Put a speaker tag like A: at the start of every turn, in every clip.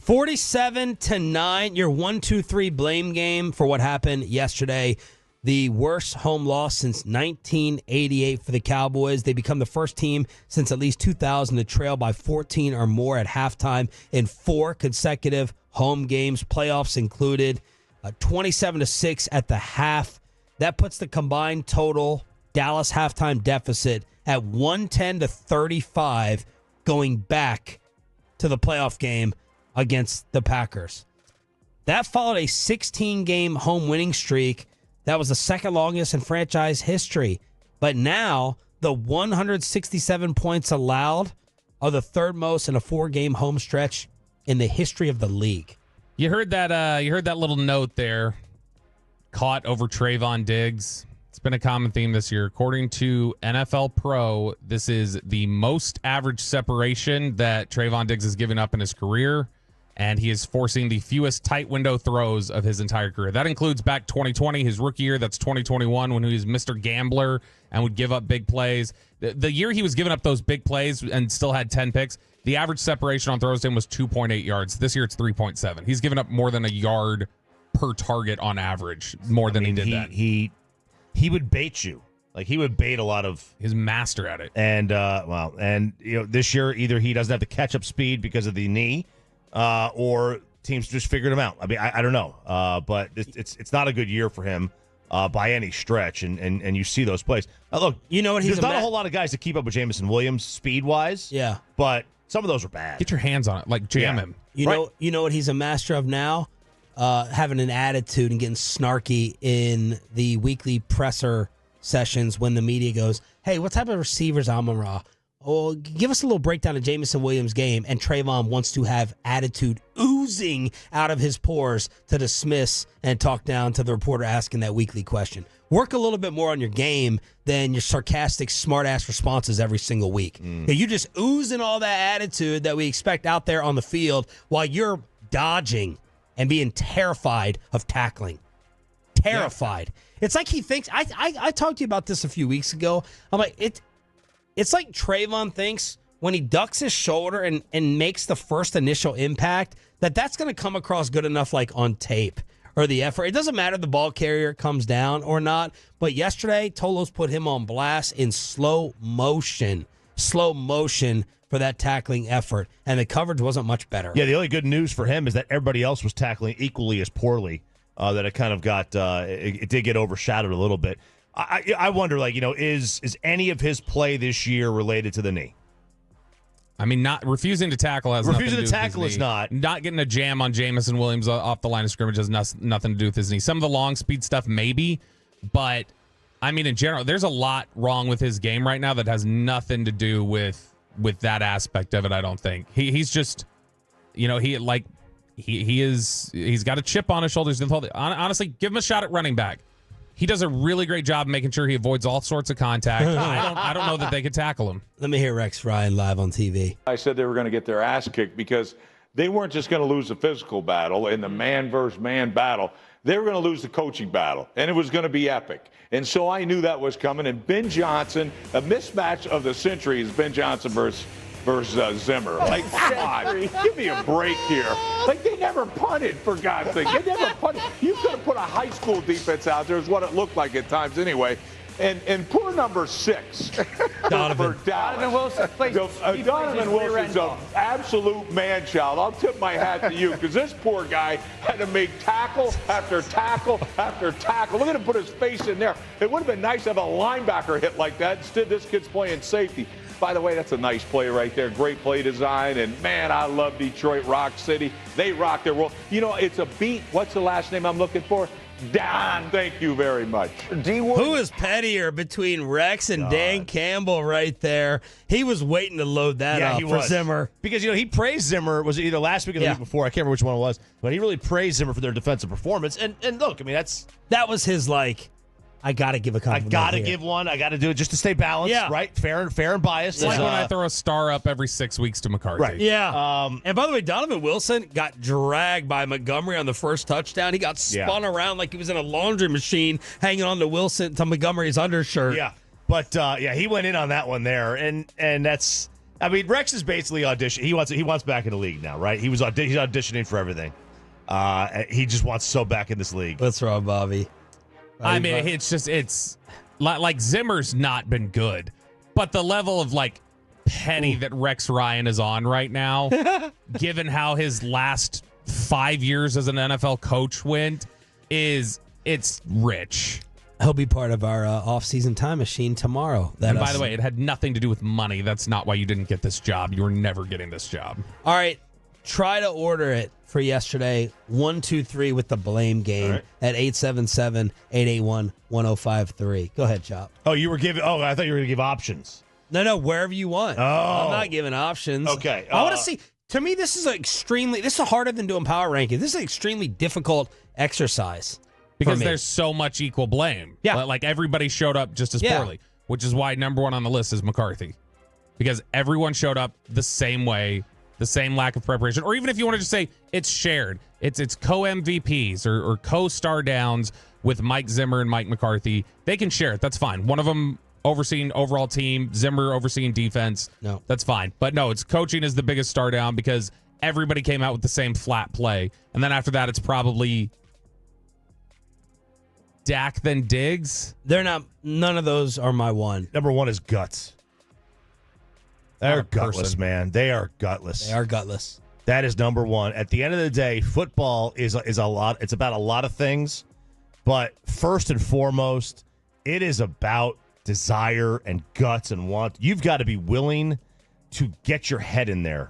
A: 47-9, your 1-2-3 blame game for what happened yesterday. The worst home loss since 1988 for the Cowboys. They become the first team since at least 2000 to trail by 14 or more at halftime in 4 consecutive home games, playoffs included. 27-6 at the half. That puts the combined total Dallas halftime deficit at 110-35 going back to the playoff game against the Packers. That followed a 16-game home winning streak. That was the second longest in franchise history. But now, the 167 points allowed are the third most in a 4-game home stretch in the history of the league.
B: You heard that little note there. Caught over Trayvon Diggs. It's been a common theme this year. According to NFL Pro, this is the most average separation that Trayvon Diggs has given up in his career, and he is forcing the fewest tight window throws of his entire career. That includes back 2020, his rookie year. That's 2021 when he was Mr. Gambler and would give up big plays. The year he was giving up those big plays and still had 10 picks, the average separation on throws to him was 2.8 yards. This year it's 3.7. He's given up more than a yard per target on average, more than he did that.
C: He would bait you. Like, he would bait a lot of...
B: His master at it.
C: And, this year, either he doesn't have the catch-up speed because of the knee, or teams just figured him out. I mean, I don't know. But it's not a good year for him by any stretch, and you see those plays. Now, look,
A: you know what?
C: There's not a whole lot of guys to keep up with Jameson Williams speed-wise.
A: Yeah.
C: But some of those are bad.
B: Get your hands on it. Like, jam him.
A: You know what he's a master of now? Having an attitude and getting snarky in the weekly presser sessions when the media goes, hey, what type of receivers Amon-Ra? Oh, give us a little breakdown of Jameson Williams' game. And Trayvon wants to have attitude oozing out of his pores to dismiss and talk down to the reporter asking that weekly question. Work a little bit more on your game than your sarcastic, smart-ass responses every single week. You're just oozing all that attitude that we expect out there on the field while you're dodging and being terrified of tackling. Terrified. Yeah. It's like he thinks... I talked to you about this a few weeks ago. I'm like, it's like Trayvon thinks when he ducks his shoulder and makes the first initial impact, that's going to come across good enough like on tape or the effort. It doesn't matter if the ball carrier comes down or not. But yesterday, Tolos put him on blast in slow motion for that tackling effort, and the coverage wasn't much better.
C: Yeah, the only good news for him is that everybody else was tackling equally as poorly, that it kind of got it did get overshadowed a little bit. I wonder, is any of his play this year related to the knee?
B: I mean, not refusing to tackle has
C: refusing
B: nothing to do
C: to tackle
B: with his
C: is
B: knee.
C: not
B: Getting a jam on Jameson Williams off the line of scrimmage has nothing to do with his knee. Some of the long speed stuff maybe, but I mean in general, there's a lot wrong with his game right now that has nothing to do with that aspect of it. I don't think he's just, he's got a chip on his shoulders. Honestly, give him a shot at running back. He does a really great job making sure he avoids all sorts of contact. I don't know that they could tackle him.
A: Let me hear Rex Ryan live on TV.
D: I said they were going to get their ass kicked because they weren't just going to lose the physical battle in the man versus man battle. They were going to lose the coaching battle, and it was going to be epic. And so I knew that was coming. And Ben Johnson, a mismatch of the century is Ben Johnson versus Zimmer. Like, God, give me a break here. Like, they never punted, for God's sake. They never punted. You could have put a high school defense out there, is what it looked like at times anyway. And poor number 6
A: Donovan.
D: for Dallas. Donovan Wilson's an absolute man-child. I'll tip my hat to you because this poor guy had to make tackle after tackle after tackle. Look at him put his face in there. It would have been nice to have a linebacker hit like that. Instead, this kid's playing safety. By the way, that's a nice play right there. Great play design. And, man, I love Detroit Rock City. They rock their world. It's a beat. What's the last name I'm looking for? Don. Thank you very much.
A: Who is pettier between Rex and Dan Campbell right there? He was waiting to load that up for Zimmer.
C: Because, he praised Zimmer, was it either last week or the week before? I can't remember which one it was. But he really praised Zimmer for their defensive performance. And look, I mean,
A: that was his, I got to give a compliment.
C: I got to give one. I got to do it just to stay balanced, right? Fair and biased.
B: It's like when I throw a star up every 6 weeks to McCarthy.
C: Right.
A: Yeah. And by the way, Donovan Wilson got dragged by Montgomery on the first touchdown. He got spun around like he was in a laundry machine hanging on to Montgomery's undershirt.
C: Yeah. But, he went in on that one there. And that's I mean, Rex is basically auditioning. He wants back in the league now, right? He's auditioning for everything. He just wants so back in this league.
A: What's wrong, Bobby?
B: I mean, it's like Zimmer's not been good, but the level of like petty that Rex Ryan is on right now, given how his last 5 years as an NFL coach went, it's rich.
A: He'll be part of our off-season time machine tomorrow.
B: And by the way, it had nothing to do with money. That's not why you didn't get this job. You were never getting this job.
A: All right, try to order it for yesterday. 1-2-3 with the blame game at 877-881-1053. Go ahead, Chop.
C: Oh, you were giving. Oh, I thought you were going to give options.
A: No, wherever you want.
C: Oh,
A: I'm not giving options.
C: Okay,
A: I want to see. To me, this is harder than doing power ranking. This is an extremely difficult exercise.
B: Because there's so much equal blame.
A: Yeah.
B: Like everybody showed up just as poorly, which is why number one on the list is McCarthy. Because everyone showed up the same way, the same lack of preparation. Or even if you want to just say it's shared, it's co-MVPs or co-star downs with Mike Zimmer and Mike McCarthy. They can share it. That's fine. One of them overseeing overall team, Zimmer overseeing defense.
A: No.
B: That's fine. But no, it's coaching is the biggest star down because everybody came out with the same flat play. And then after that, it's probably Dak then Diggs.
A: They're not. None of those are my one.
C: Number one is guts. They're gutless, man. They are gutless.
A: They are gutless.
C: That is number one. At the end of the day, football is a lot. It's about a lot of things, but first and foremost, it is about desire and guts and want. You've got to be willing to get your head in there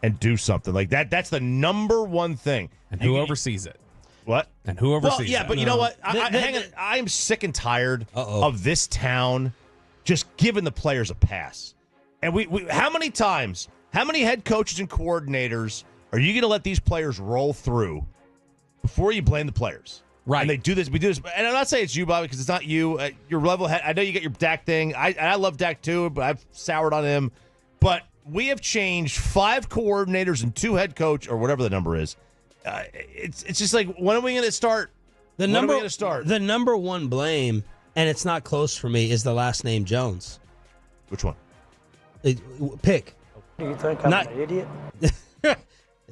C: and do something like that. That's the number one thing.
B: And who oversees it?
C: What?
B: And who oversees
C: Well, yeah,
B: it?
C: but you know what? I am sick and tired of this town just giving the players a pass. And we how many times, how many head coaches and coordinators are you going to let these players roll through before you blame the players?
B: Right.
C: And they do this. We do this. And I'm not saying it's you, Bobby, because it's not you. Your level head. I know you get your Dak thing. I love Dak too, but I've soured on him. But we have changed 5 coordinators and 2 head coach, or whatever the number is. It's just like, when are we going to start?
A: The number one blame, and it's not close for me, is the last name Jones.
C: Which one?
A: Pick.
E: Do you think I'm an idiot?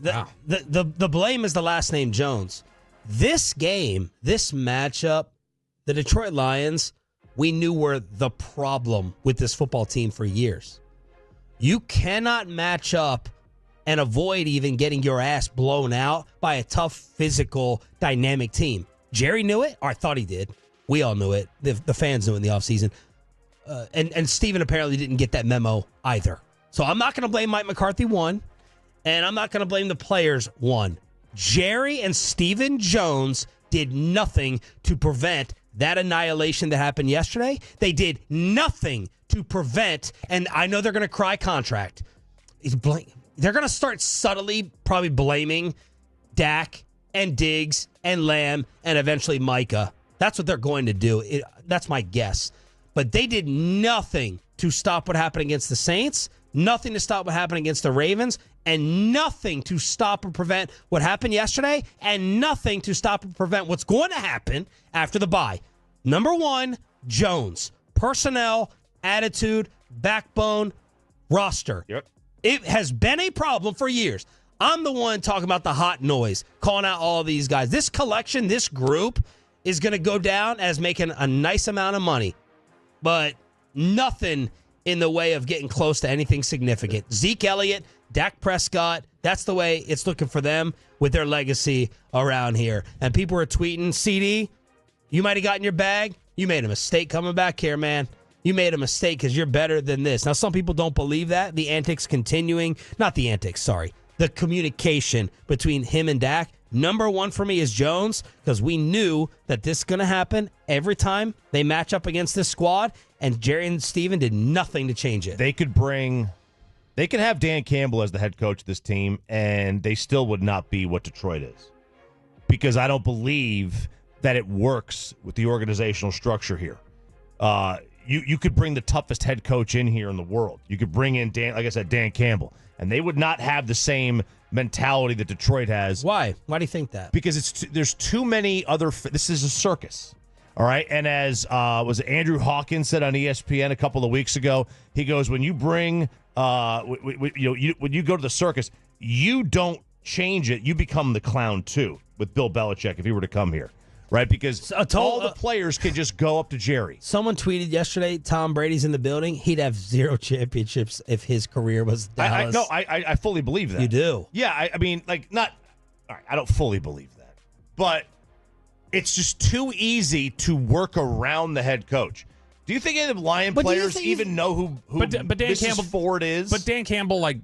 A: The blame is the last name Jones. This game, this matchup, the Detroit Lions, we knew were the problem with this football team for years. You cannot match up and avoid even getting your ass blown out by a tough, physical, dynamic team. Jerry knew it, or I thought he did. We all knew it. The fans knew it in the offseason. And Steven apparently didn't get that memo either. So I'm not going to blame Mike McCarthy, one, and I'm not going to blame the players, one. Jerry and Stephen Jones did nothing to prevent that annihilation that happened yesterday. They did nothing to prevent, and I know they're going to cry contract. They're going to start subtly probably blaming Dak and Diggs and Lamb and eventually Micah. That's what they're going to do. That's my guess. But they did nothing to stop what happened against the Saints, nothing to stop what happened against the Ravens, and nothing to stop or prevent what happened yesterday, and nothing to stop or prevent what's going to happen after the bye. Number one, Jones. Personnel, attitude, backbone, roster.
C: Yep.
A: It has been a problem for years. I'm the one talking about the hot noise, calling out all of these guys. This collection, this group, is going to go down as making a nice amount of money, but nothing in the way of getting close to anything significant. Zeke Elliott, Dak Prescott, that's the way it's looking for them with their legacy around here. And people are tweeting, CD, you might have gotten your bag. You made a mistake coming back here, man. You made a mistake because you're better than this. Now, some people don't believe that. The antics continuing. Not the antics, sorry. The communication between him and Dak. Number one for me is Jones, because we knew that this is going to happen every time they match up against this squad, and Jerry and Steven did nothing to change it.
C: They could have Dan Campbell as the head coach of this team, and they still would not be what Detroit is, because I don't believe that it works with the organizational structure here. You could bring the toughest head coach in here in the world. You could bring in Dan Campbell, and they would not have the same mentality that Detroit has.
A: Why? Why do you think that?
C: Because there's too many other. This is a circus. All right, and as was it Andrew Hawkins said on ESPN a couple of weeks ago, he goes, when you bring, when you go to the circus, you don't change it, you become the clown too. With Bill Belichick, if he were to come here, right? Because all the players can just go up to Jerry.
A: Someone tweeted yesterday, Tom Brady's in the building. He'd have 0 championships if his career was Dallas.
C: I fully believe that.
A: You do?
C: Yeah, I mean, like, not. All right, I don't fully believe that, but it's just too easy to work around the head coach. Do you think any of the Lion players even know who
B: but Dan
C: Mrs.
B: Campbell
C: Ford is?
B: But Dan Campbell, like,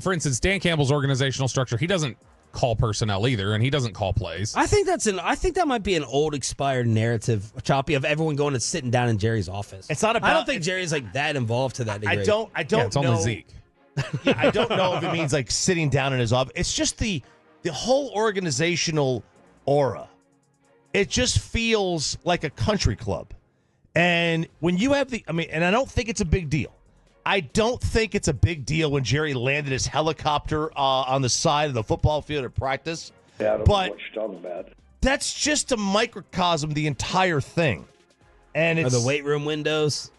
B: for instance, Dan Campbell's organizational structure, he doesn't call personnel either, and he doesn't call plays.
A: I think that might be an old expired narrative, Choppy, of everyone going and sitting down in Jerry's office.
C: It's not about.
A: I don't think Jerry's like that involved to that degree.
C: I don't
B: it's
C: know.
B: only Zeke.
C: Yeah, I don't know if it means like sitting down in his office. It's just the whole organizational aura. It just feels like a country club. And when you have and I don't think it's a big deal. I don't think it's a big deal when Jerry landed his helicopter on the side of the football field at practice.
E: Yeah, I don't know what you're talking about.
C: That's just a microcosm, the entire thing. And it's
A: the weight room windows.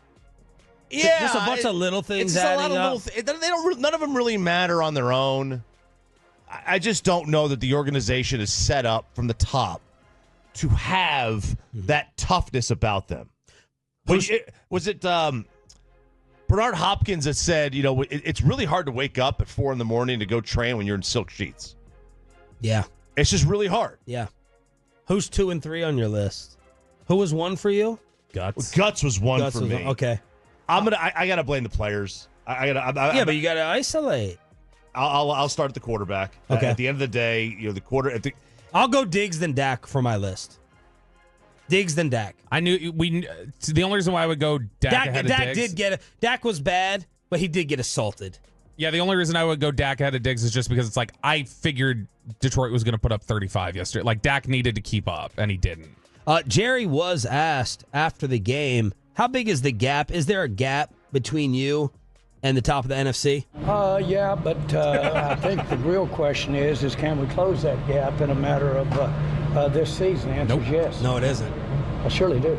C: Yeah,
A: just a bunch of little things
C: it's
A: adding
C: a lot
A: up.
C: of they don't. None of them really matter on their own. I just don't know that the organization is set up from the top to have that toughness about them. Was it Bernard Hopkins that said, it's really hard to wake up at 4 a.m. to go train when you're in silk sheets.
A: Yeah.
C: It's just really hard.
A: Yeah. Who's 2 and 3 on your list? Who was 1 for you?
B: Guts.
C: Guts was one for me.
A: Okay.
C: I gotta blame the players.
A: But you gotta isolate.
C: I'll start at the quarterback.
A: Okay.
C: At the end of the day,
A: I'll go Diggs then Dak for my list. Diggs then Dak.
B: I knew the only reason why I would go Dak ahead of Diggs.
A: Dak was bad, but he did get assaulted.
B: Yeah, the only reason I would go Dak ahead of Diggs is just because it's like I figured Detroit was going to put up 35 yesterday. Like Dak needed to keep up, and he didn't.
A: Jerry was asked after the game, how big is the gap? Is there a gap between you and the top of the NFC?
E: Yeah, but I think the real question is can we close that gap in a matter of this season? The answer is yes.
A: No, it isn't.
E: I surely do.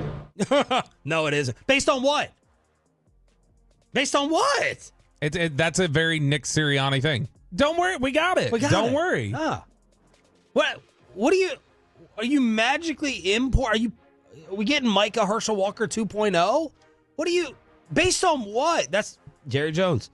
A: No, it isn't. Based on what? Based on what?
B: That's a very Nick Sirianni thing. Don't worry, we got it. Don't worry.
A: What are you magically are we getting Micah Herschel Walker 2.0? Based on what? That's Jerry Jones.